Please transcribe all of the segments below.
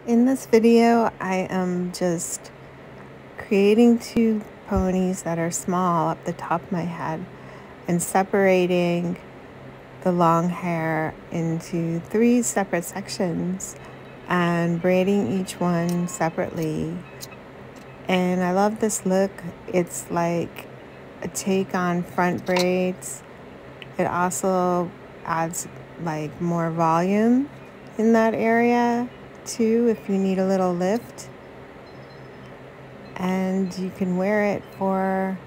In this video, I am just creating two ponies that are small up the top of my head and separating the long hair into three separate sections and braiding each one separately. And I love this look. It's like a take on front braids. It also adds like more volume in that area too if you need a little lift, and you can wear it for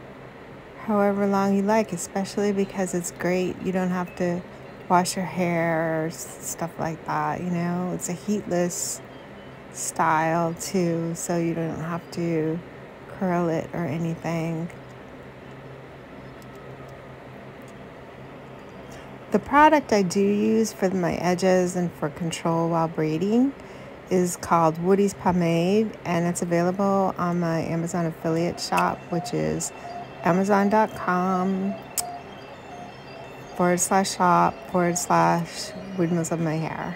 however long you like, especially because it's great. You don't have to wash your hair or stuff like that, you know. It's a heatless style too, so you don't have to curl it or anything. The product I do use for my edges and for control while braiding is called Woody's Pomade, and it's available on my Amazon affiliate shop, which is amazon.com/shop/windmillsofmyhair.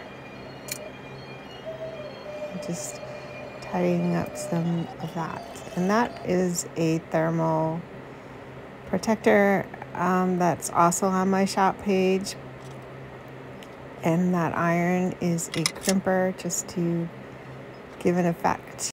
Just tidying up some of that. And that is a thermal protector that's also on my shop page. And that iron is a crimper just to give an effect.